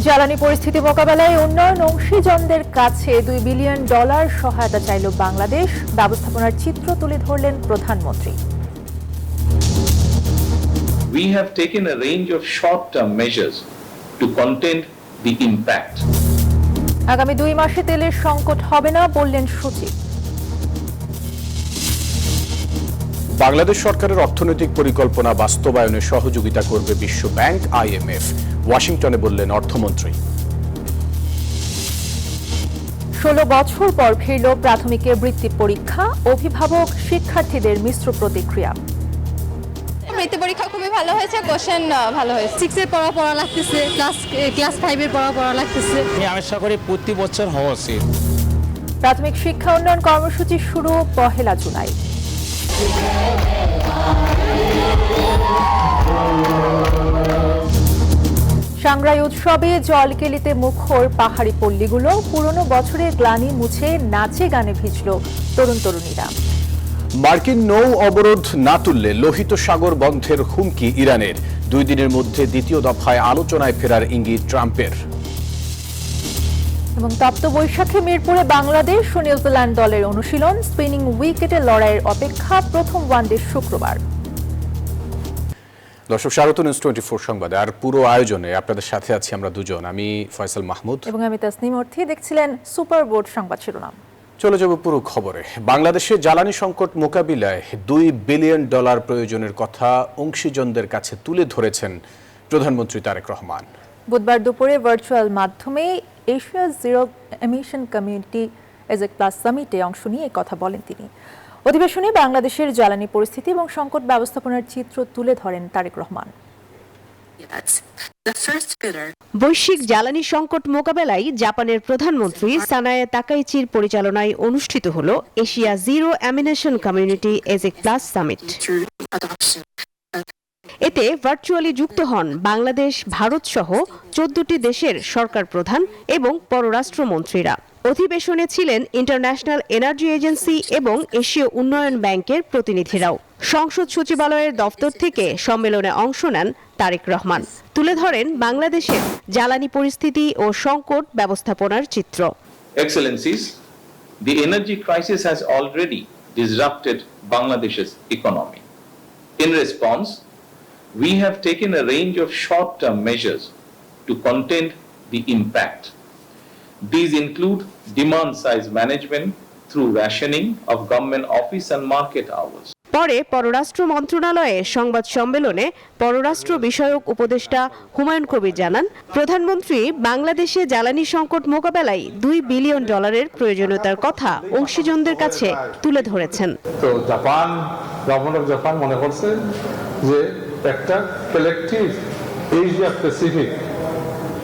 জ্বালানি পরিস্থিতি মোকাবেলায় উন্নয়ন অংশীজনদের কাছে $2 বিলিয়ন সহায়তা চাইল বাংলাদেশ। ব্যবস্থাপনার চিত্র তুলে ধরলেন প্রধানমন্ত্রী। We have taken a range of short-term measures to contain the impact. আগামী 2 মাসে তেলের সংকট হবে না বললেন সচিব। বাংলাদেশ সরকারের অর্থনৈতিক পরিকল্পনা বাস্তবায়নে সহযোগিতা করবে বিশ্ব ব্যাংক, IMF। ওয়াশিংটনে বললেন অর্থমন্ত্রী। 16 বছর পর ফিরল প্রাথমিকের বৃত্তি পরীক্ষা। অভিভাবক শিক্ষার্থীদের মিশ্র প্রতিক্রিয়া। বৃত্তি পরীক্ষা খুবই ভালো হয়েছে, কোশ্চেন ভালো হয়েছে। 6 এর পড়া লাগতেছে, ক্লাস 5 এর পড়া লাগতেছে। আমি আশা করি প্রতি বছর হওয়া উচিত। প্রাথমিক শিক্ষা উন্নয়ন কর্মসূচি শুরু 1 জুলাই। সাংগ্রাই উৎসবে জলকেলিতে মুখর পাহাড়ি পল্লীগুলো। পুরনো বছরের গ্লানি মুছে নাচে গানে ভিজল তরুণ তরুণীরা। মার্কিন নৌ অবরোধ না তুললে লোহিত সাগর বন্ধের হুমকি ইরানের। 2 দিনের মধ্যে দ্বিতীয় দফায় আলোচনায় ফেরার ইঙ্গিত ট্রাম্পের। এবং তপ্ত বৈশাখে মিরপুরে বাংলাদেশ ও নিউজিল্যান্ড দলের অনুশীলন। স্পিনিং উইকেটে লড়াইয়ের অপেক্ষা প্রথম ওয়ানডে শুক্রবার। দর্শক, স্বাগত নিউজ 24 সংবাদে। আর পুরো আয়োজনে আপনাদের সাথে আছি আমরা দুজন, আমি ফয়সাল মাহমুদ এবং আমি তাসনিম অর্থী। দেখছিলেন সুপার বোর্ড সংবাদ শিরোনাম। চলে যাব পুরো খবরে। বাংলাদেশে জ্বালানি সংকট মোকাবিলায় $2 বিলিয়ন প্রয়োজনের কথা অংশীজনদের কাছে তুলে ধরেছেন প্রধানমন্ত্রী তারেক রহমান। বুধবার দুপুরে ভার্চুয়াল মাধ্যমে এশিয়া জিরো এমিশন কমিউনিটি এজেক প্লাস সামিটে অংশ নিয়ে এই কথা বলেন তিনি। অধিবেশনে বাংলাদেশের জ্বালানি পরিস্থিতি এবং সংকট ব্যবস্থাপনার চিত্র তুলে ধরেন তারেক রহমান। বৈশ্বিক জ্বালানি সংকট মোকাবেলায় জাপানের প্রধানমন্ত্রী সানায়ে তাকাইচির পরিচালনায় অনুষ্ঠিত হল এশিয়া জিরো এমিশন কমিউনিটি এজেক প্লাস সামিট। এতে ভার্চুয়ালি যুক্ত হন বাংলাদেশ, ভারত সহ 14টি দেশের সরকার প্রধান এবং পররাষ্ট্রমন্ত্রীরা। অধিবেশনে ছিলেন ইন্টারন্যাশনাল এনার্জি এজেন্সি এবং এশীয় উন্নয়ন ব্যাংকের প্রতিনিধিরাও। সংসদ সচিবালয়ের দফতর থেকে সম্মেলনে অংশ নেন তারেক রহমান। তুলে ধরেন বাংলাদেশের জ্বালানি পরিস্থিতি ও সংকট ব্যবস্থাপনার চিত্র। Excellencies, the energy crisis has already disrupted Bangladesh's economy. In response, we have taken a range of short-term measures to contain the impact. These include demand-side management through rationing of government office and market hours. পরে পররাষ্ট্র মন্ত্রণালয়ে সংবাদ সম্মেলনে পররাষ্ট্র বিষয়ক উপদেষ্টা হুমায়ুন কবির জানান, প্রধানমন্ত্রী বাংলাদেশে জ্বালানি সংকট মোকাবেলায় $2 বিলিয়ন প্রয়োজনীয়তার কথা অংশীজনদের কাছে তুলে ধরেছেন। তো গভর্নমেন্ট অফ জাপান মনে করছে যে একটা কালেকটিভ এশিয়া প্যাসিফিক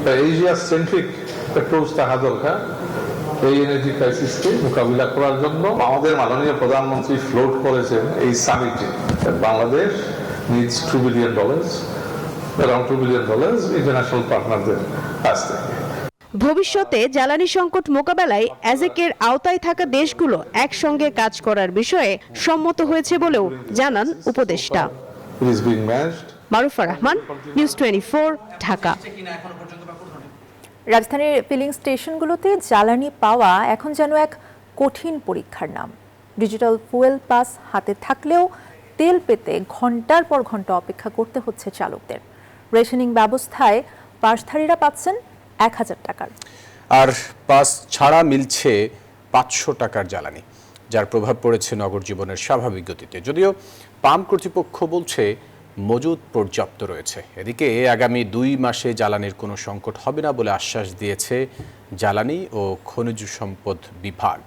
বা এশিয়া সেন্ট্রিক অ্যাপ্রোচ থাকা দরকার এই এনার্জি ক্রাইসিসকে মোকাবিলা করার জন্য। আমাদের মাননীয় প্রধানমন্ত্রী ফ্লোট করেছেন এই সামিটে Bangladesh needs $2 billion, around $2 billion international পার্টনারদের কাছ থেকে। ভবিষ্যতে জ্বালানি সংকট মোকাবেলায় অ্যাজেকের আওতায় থাকা দেশগুলো একসঙ্গে কাজ করার বিষয়ে সম্মত হয়েছে বলেও জানান উপদেষ্টা। মারুফা রহমান, নিউজ 24, ঢাকা। রাজধানীর ফিলিং স্টেশনগুলোতে জ্বালানি পাওয়া এখন যেন এক কঠিন পরীক্ষার নাম। ডিজিটাল ফুয়েল পাস হাতে থাকলেও তেল পেতে ঘন্টার পর ঘন্টা অপেক্ষা করতে হচ্ছে চালকদের। রেশনিং ব্যবস্থায় পাসধারীরা পাচ্ছেন 1000 টাকার, আর পাস ছাড়া মিলছে 500 টাকার জ্বালানি, যার প্রভাব পড়েছে নগর জীবনের স্বাভাবিক গতিতে। যদিও পাম্প কর্তৃপক্ষ বলছে মজুদ পর্যাপ্ত রয়েছে। এদিকে আগামী 2 মাসে জ্বালানির কোনো সংকট হবে না বলে আশ্বাস দিয়েছে জ্বালানি ও খনিজ সম্পদ বিভাগ।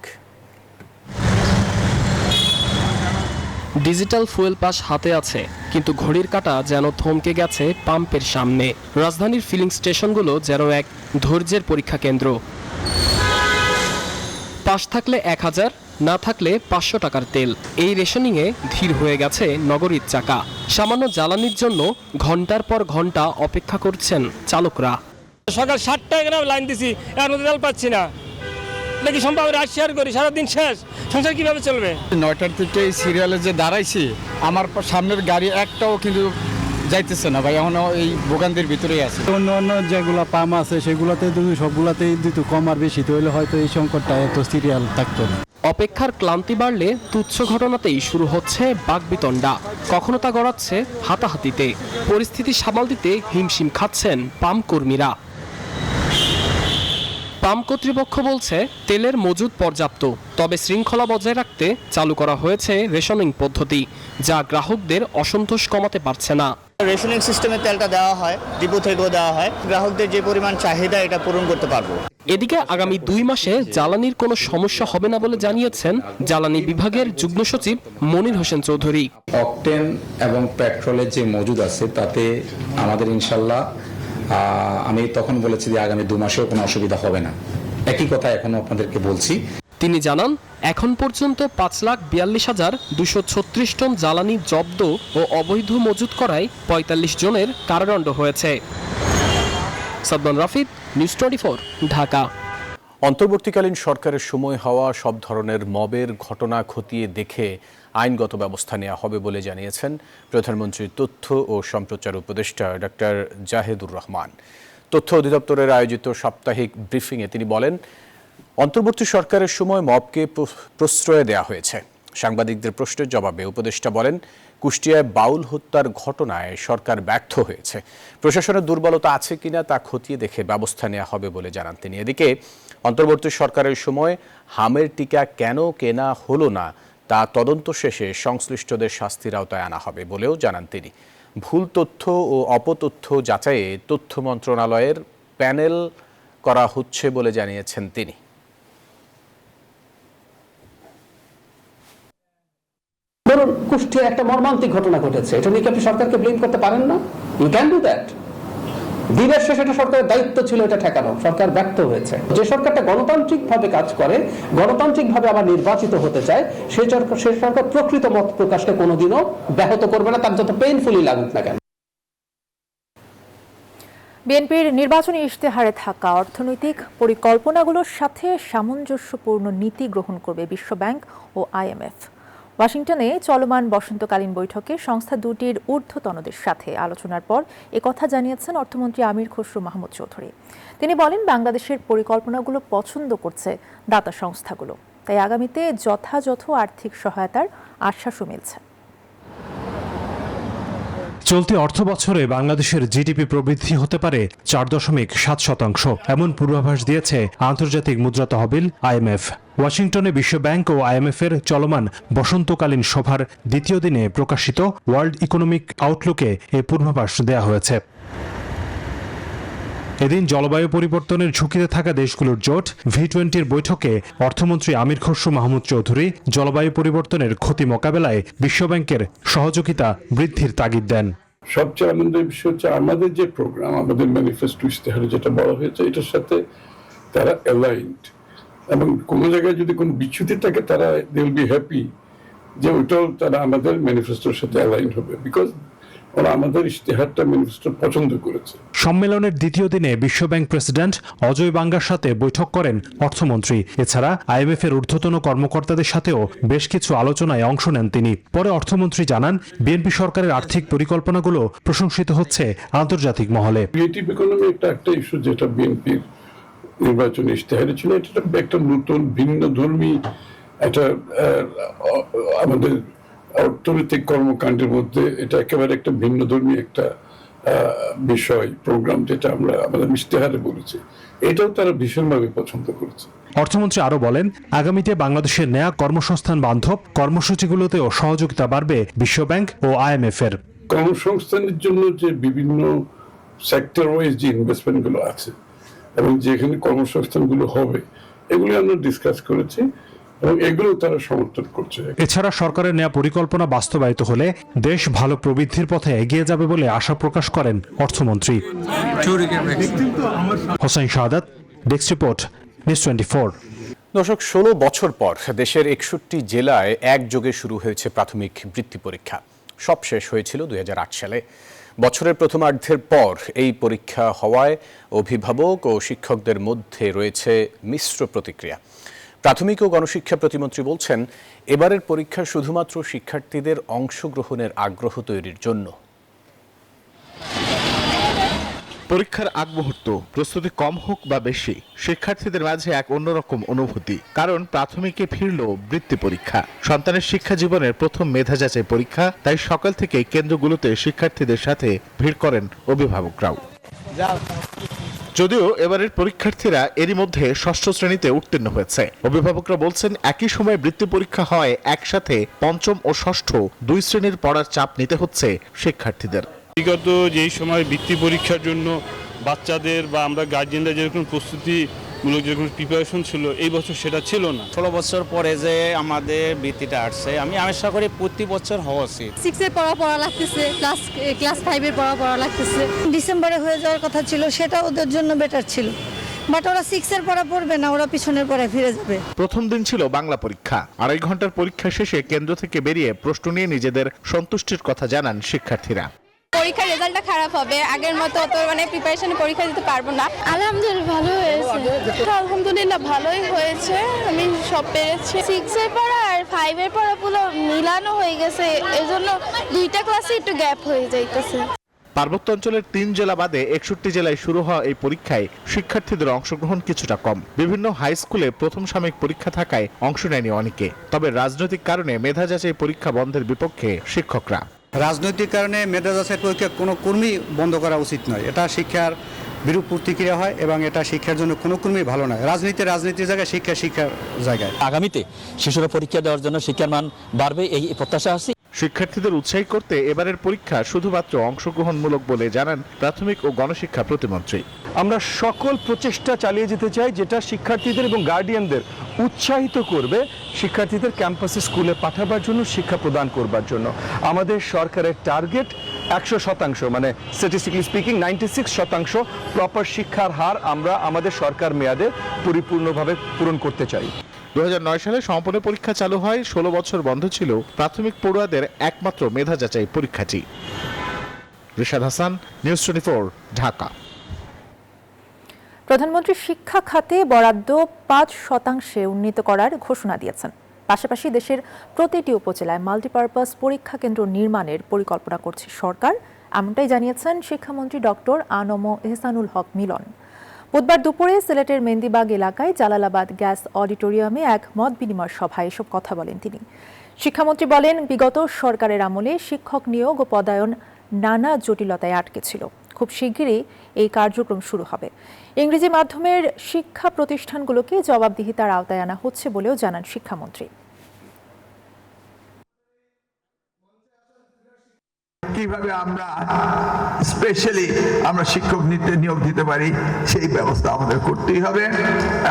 ডিজিটাল ফুয়েল পাস হাতে আছে, কিন্তু ঘড়ির কাঁটা যেন থমকে গেছে পাম্পের সামনে। রাজধানীর ফিলিং স্টেশনগুলো যেন এক ধৈর্যের পরীক্ষা কেন্দ্র। পাস থাকলে 1000, না থাকলে 500 টাকার তেল। এই রেশনিংয়ে ধীর হয়ে গেছে নগরীর চাকা। সামান্য জ্বালানির জন্য ঘন্টার পর ঘন্টা অপেক্ষা করছেন চালকরা। সকাল 7টায় এখানে লাইন দিছি, এর মধ্যে তেল পাচ্ছি না। নাকি সম্ভব রাত শেয়ার করি, সারাদিন শেষ, সংসার কিভাবে চলবে? 9টার থেকে এই সিরিয়ালে যে দাঁড়াইছি, আমার সামনের গাড়ি একটাও কিন্তু যাইতেছে না ভাই, এখনো এই ভোগান্তির ভিতরেই আছে। অন্য অন্য যেগুলো পাম আছে সেগুলোতে সবগুলাতেই দিত কম আর বেশি, তো হইলে হয়তো এই সংকটটা এত সিরিয়াল থাকতো না। অপেক্ষার ক্লান্তি বাড়লে তুচ্ছ ঘটনাতেই শুরু হচ্ছে বাকবিতণ্ডা, কখনো তা গড়াচ্ছে হাতাহাতিতে। পরিস্থিতি সামাল দিতে হিমশিম খাচ্ছেন পাম্প কর্মীরা। পাম্প কর্তৃপক্ষ বলছে তেলের মজুদ পর্যাপ্ত, তবে শৃঙ্খলা বজায় রাখতে চালু করা হয়েছে রেশনিং পদ্ধতি, যা গ্রাহকদের অসন্তোষ কমাতে পারছে না। রেশনিং সিস্টেমে তেলটা দেওয়া হয়, ডিপো থেকেও দেওয়া হয়, গ্রাহকদের যে পরিমাণ চাহিদা এটা পূরণ করতে পারবো। এদিকে আগামী 2 মাসে জ্বালানির কোনো সমস্যা হবে না বলে জানিয়েছেন জ্বালানি বিভাগের যুগ্ম সচিব মনির হোসেন চৌধুরী। অকটেন এবং পেট্রোলের যে মজুদ আছে তাতে আমাদের ইনশাল্লাহ আমি তখন বলেছি যে আগামী 2 মাসেও কোনো অসুবিধা হবে না। একই কথা এখনো আপনাদেরকে বলছি। তিনি জানান, এখন পর্যন্ত 5,42,236 টন জ্বালানি জব্দ ও অবৈধ মজুত করায় 45 জনের কারাদণ্ড হয়েছে। সাদমান রাফিদ, নিউজ 24, ঢাকা। অন্তর্বর্তীকালীন সরকারের সময় হওয়া সব ধরনের মবের ঘটনা খতিয়ে দেখে আইনগত ব্যবস্থা নেওয়া হবে বলে জানিয়েছেন প্রধানমন্ত্রীর তথ্য ও সম্প্রচার উপদেষ্টা ডক্টর জাহেদুর রহমান। তথ্য অধিদপ্তরের আয়োজিত সাপ্তাহিক ব্রিফিংয়ে তিনি বলেন, অন্তর্বর্তী সরকারের সময় মবকে প্রশ্রয় দেওয়া হয়েছে। সাংবাদিকদের প্রশ্নের জবাবে উপদেষ্টা বলেন, কুষ্টিয়ায় বাউল হত্যার ঘটনায় সরকার ব্যর্থ হয়েছে। প্রশাসনের দুর্বলতা আছে কিনা তা খতিয়ে দেখে ব্যবস্থা নেওয়া হবে বলে জানান তিনি। এদিকে অন্তর্বর্তী সরকারের সময় হামের টিকা কেন কেনা হলো না তা তদন্ত শেষে সংশ্লিষ্টদের শাস্তির আওতায় আনা হবে বলেও জানান তিনি। ভুল তথ্য ও অপতথ্য যাচাইয়ে তথ্য মন্ত্রণালয়ের প্যানেল করা হচ্ছে বলে জানিয়েছেন তিনি। ধরুন কুষ্টিয়ায় একটা মর্মান্তিক ঘটনা ঘটেছে, এটা নিয়ে কি আপনি সরকারকে ব্লেম করতে পারেন না? You can do that. দিনের শেষে এটা সরকারের দায়িত্ব ছিল এটা ঠেকানো, সরকার ব্যর্থ হয়েছে। যে সরকারটা গণতান্ত্রিকভাবে কাজ করে, গণতান্ত্রিকভাবে আবার নির্বাচিত হতে চায়, সেই সরকার প্রকৃত মত প্রকাশকে কোনোদিনও ব্যাহত করবে না, তার যত পেইনফুলি লাগুক না কেন। বিএনপির নির্বাচনী ইশতেহারে থাকা অর্থনৈতিক পরিকল্পনাগুলোর সাথে সামঞ্জস্যপূর্ণ নীতি গ্রহণ করবে বিশ্বব্যাংক ও আইএমএফ। ওয়াশিংটনে চলমান বসন্তকালীন বৈঠকে সংস্থা দুটির ঊর্ধ্বতনদের সাথে আলোচনার পর একথা জানিয়েছেন অর্থমন্ত্রী আমির খসরু মাহমুদ চৌধুরী। তিনি বলেন, বাংলাদেশের পরিকল্পনাগুলো পছন্দ করছে দাতা সংস্থাগুলো, তাই আগামীতে যথাযথ আর্থিক সহায়তার আশ্বাসও মিলছে। চলতি অর্থ বছরে বাংলাদেশের জিডিপি প্রবৃদ্ধি হতে পারে 4.7%, এমন পূর্বাভাস দিয়েছে আন্তর্জাতিক মুদ্রা তহবিল আইএমএফ। ওয়াশিংটনে বিশ্বব্যাংক ও আইএমএফ এর চলমান বসন্তকালীন সভার দ্বিতীয় দিনে প্রকাশিত ওয়ার্ল্ড ইকোনমিক আউটলুকে এই পূর্বাভাস দেওয়া হয়েছে। এদিন জলবায়ু পরিবর্তনের ঝুঁকিতে থাকা দেশগুলোর জোট V20 বৈঠকে অর্থমন্ত্রী আমির খসরু মাহমুদ চৌধুরী জলবায়ু পরিবর্তনের ক্ষতি মোকাবেলায় বিশ্বব্যাংকের সহযোগিতা বৃদ্ধির তাগিদ দেন। সবচেয়ে আনন্দের বিষয় হচ্ছে আমাদের যে প্রোগ্রাম, আমাদের ম্যানিফেস্টো ইশতেহারে যেটা বলা হয়েছে, এটার সাথে তারা অ্যালাইনড, এবং কোনো জায়গায় যদি কোনো বিচ্যুতি থাকে তারা দে উইল বি হ্যাপি যে ওইটাও তারা আমাদের ম্যানিফেস্টোর সাথে অ্যালাইন হবে, বিকজ ওরা আমাদের ইশতেহারটা ম্যানিফেস্টো পছন্দ করেছে। সম্মেলনের দ্বিতীয় দিনে বিশ্বব্যাংক প্রেসিডেন্ট অজয় বাঙ্গার সাথে বৈঠক করেন অর্থমন্ত্রী। এছাড়া আইএমএফ এর ঊর্ধ্বতন কর্মকর্তাদের সাথেও বেশ কিছু আলোচনায় অংশ নেন তিনি। পরে অর্থমন্ত্রী জানান, বিএনপি সরকারের আর্থিক পরিকল্পনাগুলো প্রশংসিত হচ্ছে আন্তর্জাতিক মহলে। ক্রিয়েটিভ ইকোনমি একটা ইস্যু যেটা বিএনপির নির্বাচনী ইশতেহারে ছিল, এটা একটা নতুন ভিন্ন ধর্মী একটা আমাদের অর্থনৈতিক কর্মকাণ্ডের মধ্যে এটা একেবারে একটা ভিন্ন ধর্মী একটা বিষয় প্রোগ্রাম, যেটা আমরা আমাদের ইশতেহারে বলেছি, এটাও তারা ভীষণভাবে পছন্দ করেছে। অর্থমন্ত্রী আরো বলেন, আগামীতে বাংলাদেশের নেয়া কর্মসংস্থান বান্ধব কর্মসূচিগুলোতেও সহযোগিতা বাড়বে বিশ্বব্যাংক ও আইএমএফ এর। কর্মসংস্থানের জন্য যে বিভিন্ন সেক্টর ওয়াইজ যে ইনভেস্টমেন্টগুলো আছে এবং যেখানে কর্মসংস্থানগুলো হবে, এগুলো আমরা ডিসকাস করেছি এবং এগুলো তারা সমর্থন করছে। এছাড়া সরকারের নেয়া পরিকল্পনা বাস্তবায়িত হলে দেশ ভালো প্রবৃদ্ধির পথে এগিয়ে যাবে বলে আশা প্রকাশ করেন অর্থমন্ত্রী। হোসেন শাহাদাত, ডেস্ক রিপোর্ট, নিউজ 24। দর্শক, 16 বছর পর দেশের 61 জেলায় একযোগে শুরু হয়েছে প্রাথমিক বৃত্তি পরীক্ষা। সব শেষ হয়েছিল 2008 সালে। বছরের প্রথমার্ধের পর এই পরীক্ষা হওয়ায় অভিভাবক ও শিক্ষকদের মধ্যে রয়েছে মিশ্র প্রতিক্রিয়া। প্রাথমিক ও গণশিক্ষা প্রতিমন্ত্রী বলছেন, এবারের পরীক্ষা শুধুমাত্র শিক্ষার্থীদের অংশগ্রহণের আগ্রহ তৈরির জন্য। পরীক্ষার আগ মুহূর্ত, প্রস্তুতি কম হোক বা বেশি, শিক্ষার্থীদের মাঝে এক অন্যরকম অনুভূতি। কারণ প্রাথমিকে ফিরল বৃত্তি পরীক্ষা, সন্তানের শিক্ষা জীবনের প্রথম মেধা যাচাই পরীক্ষা। তাই সকাল থেকে কেন্দ্রগুলোতে শিক্ষার্থীদের সাথে ভিড় করেন অভিভাবকরাও। যদিও এবারের পরীক্ষার্থীরা এরই মধ্যে ষষ্ঠ শ্রেণীতে উত্তীর্ণ হয়েছে। অভিভাবকরা বলছেন, একই সময়ে বৃত্তি পরীক্ষা হয় একসাথে পঞ্চম ও ষষ্ঠ দুই শ্রেণীর পড়ার চাপ নিতে হচ্ছে শিক্ষার্থীদের। বিগত যেই সময় বৃত্তি পরীক্ষার জন্য বাচ্চাদের বা আমরা গার্জিয়ানরা যেরকম প্রস্তুতিমূলক যেরকম প্রিপারেশন ছিল, এই বছর সেটা ছিল না। 16 বছর পরে যে আমাদের বৃত্তিটা আসছে, আমি আশা করি প্রতি বছর হওয়া উচিত। 6 এর পড়া লাগতেছে, ক্লাস 5 এর পড়া লাগতেছে। ডিসেম্বরে হয়ে যাওয়ার কথা ছিল, সেটা ওদের জন্য বেটার ছিল, বাট ওরা 6 এর পড়া পড়বে না, ওরা পিছনের পড়ায় ফিরে যাবে। প্রথম দিন ছিল বাংলা পরীক্ষা। 2.5 ঘন্টার পরীক্ষা শেষে কেন্দ্র থেকে বেরিয়ে প্রশ্ন নিয়ে নিজেদের সন্তুষ্টির কথা জানান শিক্ষার্থীরা। পরীক্ষার রেজাল্টটা খারাপ হবে, আগের মতো অত প্রিপারেশনে পরীক্ষা দিতে পারবো না। আলহামদুলিল্লাহ ভালো হয়েছে। আলহামদুলিল্লাহ ভালোই হয়েছে, আমি সব পেরেছি। 6 এর পড়া আর 5 এর পড়াগুলো মিলানো হয়ে গেছে, এজন্য দুইটা ক্লাসে একটু গ্যাপ হয়ে যাইতেছে। পার্বত্য অঞ্চলের 3 জেলা বাদে 61 জেলায় শুরু হওয়া এই পরীক্ষায় শিক্ষার্থীদের অংশগ্রহণ কিছুটা কম। বিভিন্ন হাই স্কুলে প্রথম সাময়িক পরীক্ষা থাকায় অংশ নেয়নি অনেকে। তবে রাজনৈতিক কারণে মেধা যাচাই পরীক্ষা বন্ধের বিপক্ষে শিক্ষকরা। রাজনৈতিক কারণে মেধা যাচাই পরীক্ষা কোনো কর্মী বন্ধ করা উচিত নয়। এটা শিক্ষার বিরূপ প্রতিক্রিয়া হয় এবং এটা শিক্ষার জন্য কোনো কর্মী ভালো নয়। রাজনীতির জায়গায় শিক্ষার জায়গায়। আগামীতে শিশুরা পরীক্ষা দেওয়ার জন্য শিক্ষার মান বাড়বে, এই প্রত্যাশা আছে। শিক্ষার্থীদের উৎসাহী করতে এবারের পরীক্ষা শুধুমাত্র অংশগ্রহণমূলক বলে জানান প্রাথমিক ও গণশিক্ষা প্রতিমন্ত্রী। আমরা সকল প্রচেষ্টা চালিয়ে যেতে চাই যেটা শিক্ষার্থীদের এবং গার্ডিয়ানদের উৎসাহিত করবে শিক্ষার্থীদের ক্যাম্পাসে স্কুলে পাঠাবার জন্য, শিক্ষা প্রদান করবার জন্য। আমাদের সরকারের টার্গেট 100%, মানে স্ট্যাটিস্টিক্যালি স্পিকিং 96% প্রপার শিক্ষার হার আমরা আমাদের সরকার মেয়াদে পরিপূর্ণভাবে পূরণ করতে চাই। 2009 সালে সমাপনী পরীক্ষা চালু হয়। 16 বছর বন্ধ ছিল প্রাথমিক পড়ুয়াদের একমাত্র মেধা যাচাই পরীক্ষাটি। রিশাদ হাসান, নিউজ 24, ঢাকা। প্রধানমন্ত্রী শিক্ষা খাতে বরাদ্দ 5% উন্নীত করার ঘোষণা দিয়েছেন। পাশাপাশি দেশের প্রতিটি উপজেলায় মাল্টিপারপাস পরীক্ষা কেন্দ্র নির্মাণের পরিকল্পনা করছে সরকার, এমনটাই জানিয়েছেন শিক্ষামন্ত্রী ডক্টর আ.ন.ম এহসানুল হক মিলন। বুধবার দুপুরে সিলেটের মেন্দিবাগ এলাকায় জালালাবাদ গ্যাস অডিটোরিয়ামে এক মত বিনিময় সভায় এসব কথা বলেন তিনি। শিক্ষামন্ত্রী বলেন, বিগত সরকারের আমলে শিক্ষক নিয়োগ ও পদায়ন নানা জটিলতায় আটকে ছিল। খুব শিগগিরই এই কার্যক্রম শুরু হবে। ইংরেজি মাধ্যমের শিক্ষা প্রতিষ্ঠানগুলোকে জবাবদিহিতার আওতায় আনা হচ্ছে বলেও জানান শিক্ষামন্ত্রী। কিভাবে আমরা স্পেশালি শিক্ষক নিয়োগ দিতে পারি সেই ব্যবস্থা আমাদের করতেই হবে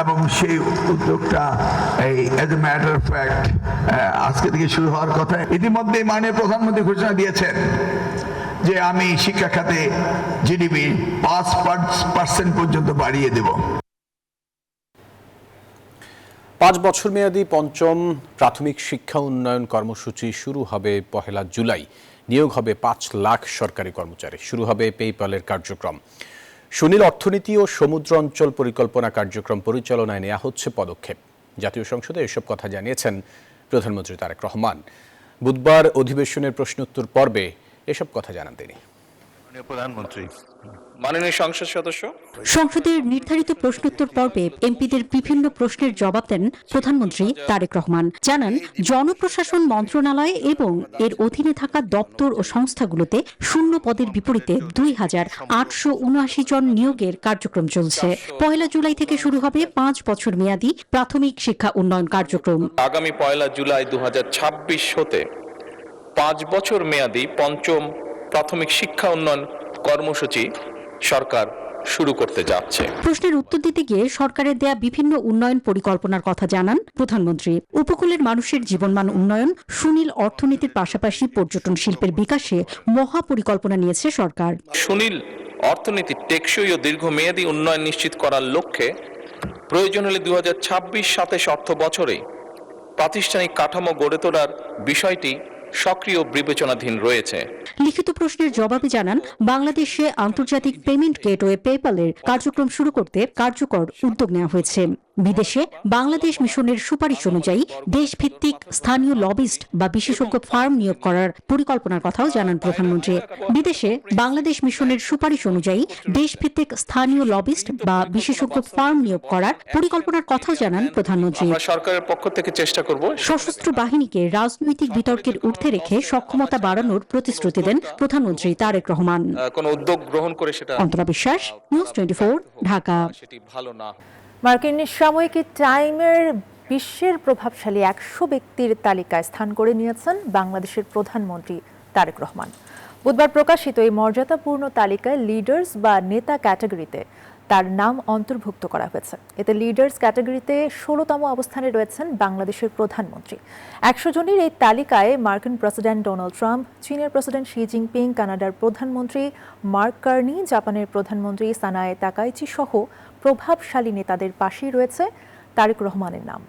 এবং সেই উদ্যোগটা as a matter of fact আজকে থেকে শুরু হওয়ার কথা। ইতিমধ্যে মাননীয় প্রধানমন্ত্রী ঘোষণা দিয়েছেন যে আমি শিক্ষা খাতে জিডিপি 5% পর্যন্ত বাড়িয়ে দেব। 5 বছর মেয়াদী পঞ্চম প্রাথমিক শিক্ষা উন্নয়ন কর্মসূচি শুরু হবে 1 জুলাই। নিয়োগ হবে 5 লাখ সরকারি কর্মচারী। শুরু হবে পেপ্যালের কার্যক্রম। সুনীল অর্থনীতি ও সমুদ্র অঞ্চল পরিকল্পনা কার্যক্রম পরিচালনায় নেওয়া হচ্ছে পদক্ষেপ। জাতীয় সংসদে এসব কথা জানিয়েছেন প্রধানমন্ত্রী তারেক রহমান। বুধবার অধিবেশনের প্রশ্নোত্তর পর্বে এসব কথা জানান তিনি। প্রধানমন্ত্রী, মাননীয় সংসদ সদস্য, সংসদের নির্ধারিত প্রশ্নোত্তর পর্বে এমপিদের বিভিন্ন প্রশ্নের জবাব দেন প্রধানমন্ত্রী তারেক রহমান। জানান, জনপ্রশাসন মন্ত্রণালয় এবং এর অধীনে থাকা দপ্তর ও সংস্থাগুলোতে শূন্য পদের বিপরীতে 2879 জন নিয়োগের কার্যক্রম চলছে। 1 জুলাই থেকে শুরু হবে 5 বছর মেয়াদী প্রাথমিক শিক্ষা উন্নয়ন কার্যক্রম। আগামী 1 জুলাই 2026 হতে 5 বছর মেয়াদী পঞ্চম প্রাথমিক শিক্ষা উন্নয়ন কর্মসূচি সরকার শুরু করতে যাচ্ছে। প্রশ্নের উত্তর দিতে গিয়ে সরকারের দেয়া বিভিন্ন উন্নয়ন পরিকল্পনার কথা জানান প্রধানমন্ত্রী। উপকূলের মানুষের জীবনমান উন্নয়ন, সুনীল অর্থনীতির পাশাপাশি পর্যটন শিল্পের বিকাশে মহা পরিকল্পনা নিয়েছে সরকার। সুনীল অর্থনীতির টেকসই ও দীর্ঘমেয়াদী উন্নয়ন নিশ্চিত করার লক্ষ্যে প্রয়োজন হলে 2026-27 অর্থ বছরে প্রাতিষ্ঠানিক কাঠামো গড়ে তোলার বিষয়টি সক্রিয় বিবেচনাধীন রয়েছে। লিখিত প্রশ্নের জবাবে জানান, বাংলাদেশে আন্তর্জাতিক পেমেন্ট গেটওয়ে পেপ্যালের কার্যক্রম শুরু করতে কার্যকর উদ্যোগ নেওয়া হয়েছে। বিদেশে বাংলাদেশ মিশনের সুপারিশ অনুযায়ী দেশভিত্তিক স্থানীয় লবিস্ট বা বিশেষজ্ঞ ফার্ম নিয়োগ করার পরিকল্পনার কথাও জানান প্রধানমন্ত্রী। বিদেশে বাংলাদেশ মিশনের সুপারিশ অনুযায়ী দেশভিত্তিক স্থানীয় লবিস্ট বা বিশেষজ্ঞ ফার্ম নিয়োগ করার পরিকল্পনার কথাও জানান প্রধানমন্ত্রী। সরকারের পক্ষ থেকে চেষ্টা করব সশস্ত্র বাহিনীকে রাজনৈতিক বিতর্কের ঊর্ধ্বে রেখে সক্ষমতা বাড়ানোর প্রতিশ্রুতি দেন প্রধানমন্ত্রী তারেক রহমান। কোন উদ্যোগ গ্রহণ করে সেটা অন্তরা বিশ্বাস, নিউজ 24, ঢাকা। সেটি ভালো না। মার্কিন সাময়িকী টাইমের বিশ্বের প্রভাবশালী 100 ব্যক্তির তালিকায় স্থান করে নিয়েছেন বাংলাদেশের প্রধানমন্ত্রী তারেক রহমান। বুধবার প্রকাশিত এই মর্যাদাপূর্ণ তালিকায় লিডার্স বা নেতা ক্যাটাগরিতে তার নাম অন্তর্ভুক্ত করা হয়েছে। এতে লিডার্স ক্যাটাগরিতে 16তম অবস্থানে রয়েছেন বাংলাদেশের প্রধানমন্ত্রী। 100 জনের এই তালিকায় মার্কিন প্রেসিডেন্ট ডোনাল্ড ট্রাম্প, চীনের প্রেসিডেন্ট শি জিনপিং, কানাডার প্রধানমন্ত্রী মার্ক কার্নি, জাপানের প্রধানমন্ত্রী সানায়ে তাকাইচি সহ প্রভাবশালী নেতাদের পাশেই রয়েছে তারেক রহমানের নাম।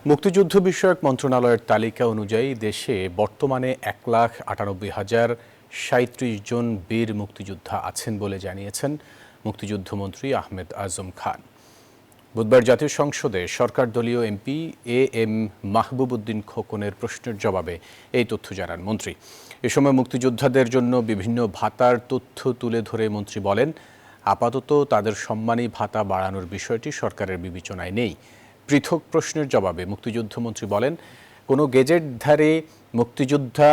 মুক্তিযুদ্ধ বিষয়ক মন্ত্রণালয়ের তালিকা অনুযায়ী দেশে বর্তমানে 1,98,037 জন বীর মুক্তিযোদ্ধা আছেন বলে জানিয়েছেন মুক্তিযুদ্ধমন্ত্রী আহমেদ আজম খান। বুধবার জাতীয় সংসদে সরকার দলীয় এমপি এম মাহবুব উদ্দিন খোকনের প্রশ্নের জবাবে এই তথ্য জানান মন্ত্রী। এ সময় মুক্তিযোদ্ধাদের জন্য বিভিন্ন ভাতার তথ্য তুলে ধরে মন্ত্রী বলেন, আপাতত তাদের সম্মানী ভাতা বাড়ানোর বিষয়টি সরকারের বিবেচনায় নেই। পৃথক প্রশ্নের জবাবে মুক্তিযুদ্ধমন্ত্রী বলেন, কোনো গেজেটধারী মুক্তিযোদ্ধা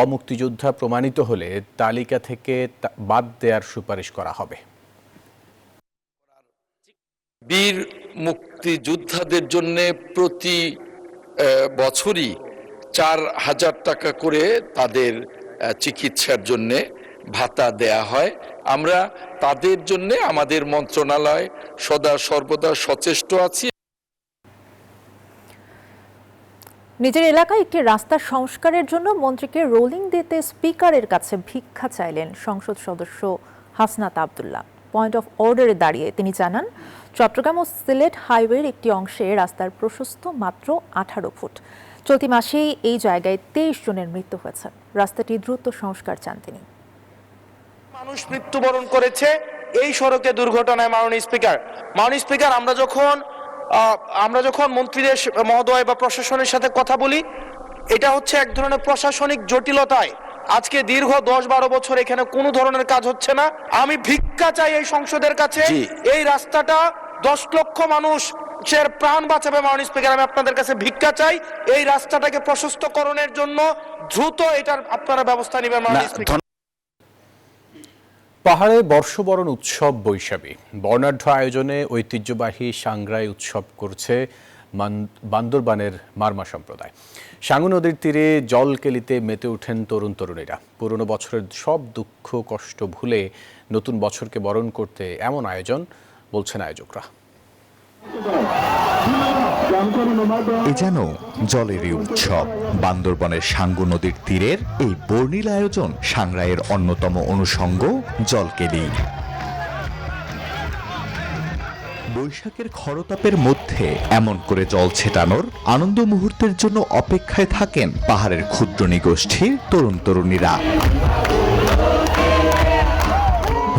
অমুক্তিযোদ্ধা প্রমাণিত হলে তালিকা থেকে বাদ দেওয়ার সুপারিশ করা হবে। বীর মুক্তিযোদ্ধাদের জন্য প্রতি বছরই 4,000 টাকা করে তাদের চিকিৎসার জন্য ভাতা দেয়া হয়। আমরা তাদের জন্য আমাদের মন্ত্রণালয় সদা সর্বদা সচেষ্ট আছি। নিজের এলাকায় একটি রাস্তা সংস্কারের জন্য মন্ত্রীকে রোলিং দিতে স্পিকারের কাছে ভিক্ষা চাইলেন সংসদ সদস্য হাসনাত আব্দুল্লাহ। পয়েন্ট অফ অর্ডারে দাঁড়িয়ে তিনি জানান, চট্টগ্রাম ও সিলেট হাইওয়ের একটি অংশে রাস্তার প্রশস্ত মাত্র 18 ফুট। চলতি মাসেই এই জায়গায় 23 জনের মৃত্যু হয়েছে। রাস্তাটি দ্রুত সংস্কার চান তিনি। মানুষ মৃত্যুবরণ করেছে এই সড়কে দুর্ঘটনায়। মাননীয় স্পিকার, আমরা যখন মন্ত্রীদের মহোদয় বা প্রশাসনের সাথে কথা বলি, এটা হচ্ছে এক ধরনের প্রশাসনিক জটিলতায় আজকে দীর্ঘ 10-12 বছর এখানে কোনো ধরনের কাজ হচ্ছে না। আমি ভিক্ষা চাই এই সংসদের কাছে, এই রাস্তাটা 10 লক্ষ মানুষের প্রাণ বাঁচাবে। মাননীয় স্পিকার, আমি আপনাদের কাছে ভিক্ষা চাই, এই রাস্তাটাকে প্রশস্তকরণের জন্য দ্রুত এটার আপনারা ব্যবস্থা নেবেন। মাননীয় স্পিকার, পাহাড়ে বর্ষবরণ উৎসব বৈশাখী বর্ণাঢ্য আয়োজনে ঐতিহ্যবাহী সাংগ্রাই উৎসব করছে বান্দরবানের মারমা সম্প্রদায়। সাঙ্গু নদীর তীরে জলকেলিতে মেতে ওঠেন তরুণ তরুণীরা। পুরনো বছরের সব দুঃখ কষ্ট ভুলে নতুন বছরকে বরণ করতে এমন আয়োজন, বলছেন আয়োজকরা। এ যেন জলেরই উৎসব। বান্দরবনের সাঙ্গু নদীর তীরের এই বর্ণিল আয়োজন সাংগ্রাইয়ের অন্যতম অনুষঙ্গ জলকেলি। বৈশাখের খরতাপের মধ্যে এমন করে জল ছেটানোর আনন্দ মুহূর্তের জন্য অপেক্ষায় থাকেন পাহাড়ের ক্ষুদ্র নিগোষ্ঠীর তরুণ তরুণীরা।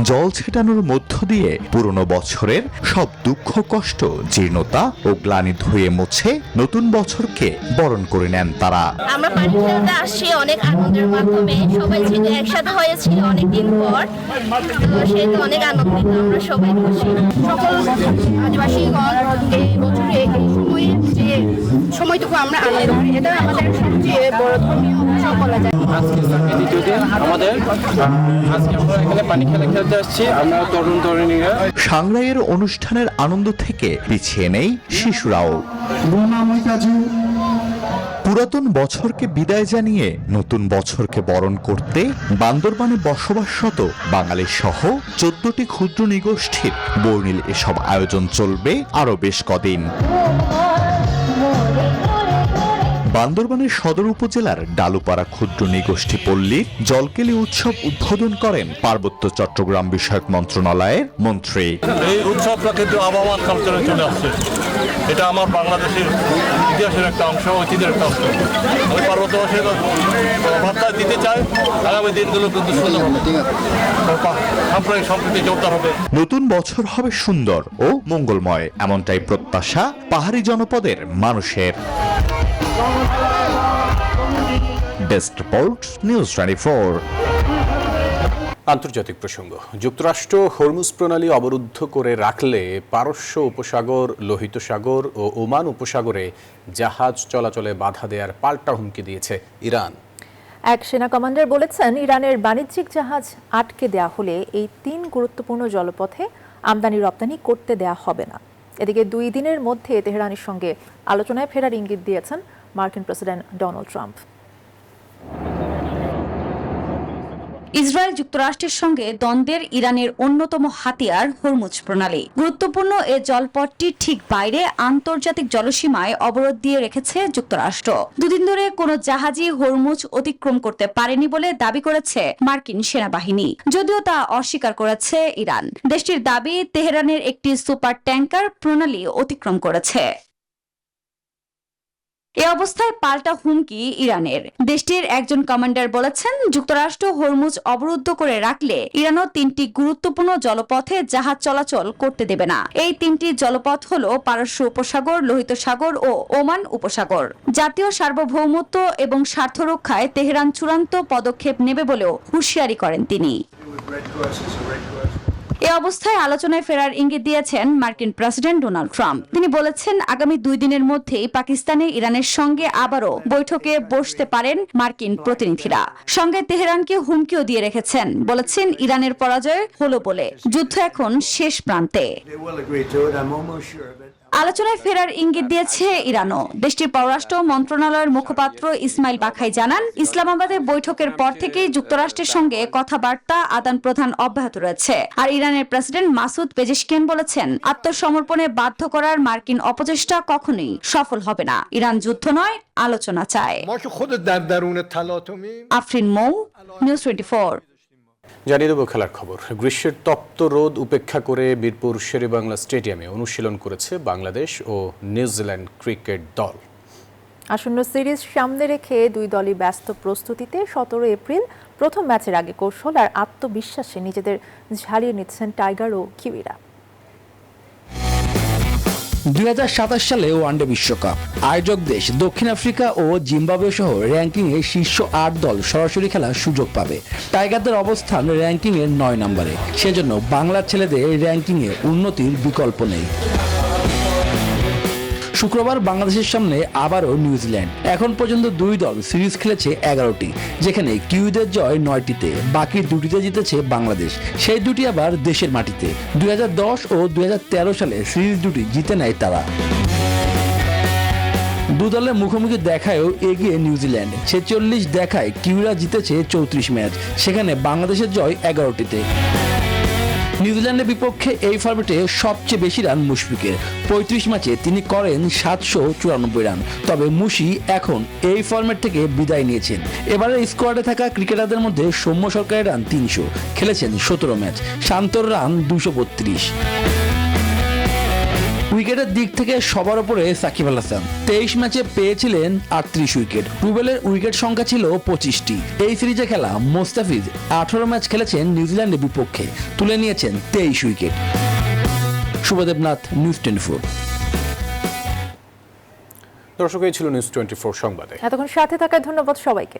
জল ছেটানোর মধ্য দিয়ে পুরনো বছরের সব দুঃখ কষ্ট, জীর্ণতা ও গ্লানি ধুয়ে মুছে নতুন বছরকে বরণ করে নেন তারা। আমরা পানি খেলতে আসছি অনেক আনন্দের মাধ্যমে, সবাই যেহেতু একসাথে হয়েছি অনেকদিন পর, সেহেতু অনেক আনন্দিত, আমরা সবাই খুশি। সকল আদিবাসীগণ এই বছরে এই সময়ে যে সময়টুকু আমরা আনন্দ করি, এটা আমাদের সবচেয়ে বড় ধর্মীয় উৎসব বলা যায়। সাংগ্রাইয়ের অনুষ্ঠানের আনন্দ থেকে পিছিয়ে নেই শিশুরাও। পুরাতন বছরকে বিদায় জানিয়ে নতুন বছরকে বরণ করতে বান্দরবানে বসবাসরত বাঙালি সহ 14টি ক্ষুদ্র নিগোষ্ঠীর বর্ণিল এসব আয়োজন চলবে আরো বেশ কদিন। বান্দরবানের সদর উপজেলার ডালুপাড়া ক্ষুদ্র নৃগোষ্ঠী পল্লীর জলকেলি উৎসব উদ্বোধন করেন পার্বত্য চট্টগ্রাম বিষয়ক মন্ত্রণালয়ের মন্ত্রী। এই উৎসবটা কিন্তু আবহমান কালচারে চলে আসছে। এটা আমার বাংলাদেশের ইতিহাসের একটা অংশ, ঐতিহ্যের একটা অংশ। আমি পার্বত্যবাসীর বার্তা দিতে চাই, আগামী দিনগুলো কিন্তু সুন্দর হবে, সাম্প্রদায়িক সম্প্রীতি জোরদার হবে। নতুন বছর হবে সুন্দর ও মঙ্গলময়, এমনটাই প্রত্যাশা পাহাড়ি জনপদের মানুষের। Desk report, news 24। আন্তর্জাতিক প্রসঙ্গ। যুক্তরাষ্ট্র হরমুজ প্রণালী অবরুদ্ধ করে রাখলে পারস্য উপসাগর, লোহিত সাগর ও ওমান উপসাগরে জাহাজ চলাচলে বাধা দেওয়ার পাল্টা হুমকি দিয়েছে ইরান। এক সেনা কমান্ডার বলেছেন, ইরানের বাণিজ্যিক জাহাজ আটকে দেয়া হলে এই 3 গুরুত্বপূর্ণ জলপথে আমদানি রপ্তানি করতে দেয়া হবে না। এদিকে 2 দিনের মধ্যে তেহরানের সঙ্গে আলোচনায় ফেরার ইঙ্গিত দিয়েছেন মার্কিন প্রেসিডেন্ট ডোনাল্ড ট্রাম্প। ইসরায়েল যুক্তরাষ্ট্রের সঙ্গে দ্বন্দ্বের ইরানের অন্যতম হাতিয়ার হরমুজ প্রণালী। গুরুত্বপূর্ণ এ জলপথটি ঠিক বাইরে আন্তর্জাতিক জলসীমায় অবরোধ দিয়ে রেখেছে যুক্তরাষ্ট্র। 2 দিন ধরে কোনো জাহাজই হরমুজ অতিক্রম করতে পারেনি বলে দাবি করেছে মার্কিন সেনাবাহিনী, যদিও তা অস্বীকার করেছে ইরান। দেশটির দাবি, তেহরানের একটি সুপার ট্যাঙ্কার প্রণালী অতিক্রম করেছে। এ অবস্থায় পাল্টা হুমকি ইরানের। দেশটির একজন কমান্ডার বলেছেন, যুক্তরাষ্ট্র হরমুজ অবরুদ্ধ করে রাখলে ইরানও 3টি গুরুত্বপূর্ণ জলপথে জাহাজ চলাচল করতে দেবে না। এই 3টি জলপথ হল পারস্য উপসাগর, লোহিত সাগর ও ওমান উপসাগর। জাতীয় সার্বভৌমত্ব এবং স্বার্থ রক্ষায় তেহরান চূড়ান্ত পদক্ষেপ নেবে বলেও হুঁশিয়ারি করেন তিনি। এ অবস্থায় আলোচনায় ফেরার ইঙ্গিত দিয়েছেন মার্কিন প্রেসিডেন্ট ডোনাল্ড ট্রাম্প। তিনি বলেছেন, আগামী 2 দিনের মধ্যেই পাকিস্তানে ইরানের সঙ্গে আবারও বৈঠকে বসতে পারেন মার্কিন প্রতিনিধিরা। সঙ্গে তেহরানকে হুমকিও দিয়ে রেখেছেন, বলেছেন ইরানের পরাজয় হলো বলে যুদ্ধ এখন শেষ প্রান্তে। আলোচনায় ফেরার ইঙ্গিত দিয়েছে ইরানও। দেশটির পররাষ্ট্র মন্ত্রণালয়ের মুখপাত্র ইসমাইল বাখাই জানান, ইসলামাবাদে বৈঠকের পর থেকেই যুক্তরাষ্ট্রের সঙ্গে কথাবার্তা আদান প্রদান অব্যাহত রয়েছে। আর ইরানের প্রেসিডেন্ট মাসুদ পেজেশকিয়ান বলেছেন, আত্মসমর্পণে বাধ্য করার মার্কিন অপচেষ্টা কখনোই সফল হবে না। ইরান যুদ্ধ নয়, আলোচনা চায়। আফরিন মৌ, নিউজ 24। জানিয়ে দেব খেলার খবর। গ্রীষ্মের তপ্ত রোদ উপেক্ষা করে মিরপুর শেরেবাংলা স্টেডিয়ামে অনুশীলন করেছে বাংলাদেশ ও নিউজিল্যান্ড ক্রিকেট দল। আসন্ন সিরিজ সামনে রেখে 2 দলই ব্যস্ত প্রস্তুতিতে। 17 এপ্রিল প্রথম ম্যাচের আগে কৌশল আর আত্মবিশ্বাসে নিজেদের ঝালিয়ে নিচ্ছেন টাইগার ও কিউইরা। 2027 সালে ওয়ানডে বিশ্বকাপ আয়োজক দেশ দক্ষিণ আফ্রিকা ও জিম্বাবুয়ে সহ র্যাঙ্কিংয়ে শীর্ষ 8 দল সরাসরি খেলার সুযোগ পাবে। টাইগারদের অবস্থান র্যাঙ্কিংয়ে 9 নম্বরে, সেজন্য বাংলার ছেলেদের র্যাঙ্কিংয়ে উন্নতির বিকল্প নেই। শুক্রবার বাংলাদেশের সামনে আবারও নিউজিল্যান্ড। এখন পর্যন্ত 2 দল সিরিজ খেলেছে 11টি, যেখানে কিউইদের জয় 9টিতে, বাকি 2টিতে জিতেছে বাংলাদেশ, সেই 2টি আবার দেশের মাটিতে। 2010 ও 2013 সালে সিরিজ 2টি জিতে নেয় তারা। 2 দলের মুখোমুখি দেখায়ও এগিয়ে নিউজিল্যান্ড। 46 দেখায় কিউইরা জিতেছে 34 ম্যাচ, সেখানে বাংলাদেশের জয় 11টিতে। নিউজিল্যান্ডের বিপক্ষে এই ফরম্যাটে সবচেয়ে বেশি রান মুশফিকের। 35 ম্যাচে তিনি করেন 794 রান। তবে মুশি এখন এই ফরম্যাট থেকে বিদায় নিয়েছেন। এবারে স্কোয়াডে থাকা ক্রিকেটারদের মধ্যে সৌম্য সরকারের রান 300, খেলেছেন 17 ম্যাচ, শান্তর রান 232। উইকেটের দিক থেকে সবার উপরে সাকিব আল হাসান 23 ম্যাচে পেয়েছিলেন 38 উইকেট। রুবেলের উইকেট সংখ্যা ছিল 25টি। এই সিরিজে খেলা মোস্তাফিজ 18 ম্যাচ খেলেছেন নিউজিল্যান্ডের বিপক্ষে, তুলে নিয়েছেন 23 উইকেট। শুভদেবনাথ, নিউজ 24। দর্শক, এই ছিল নিউজ 24 সংবাদে। এতক্ষণ সাথে থাকায় ধন্যবাদ সবাইকে।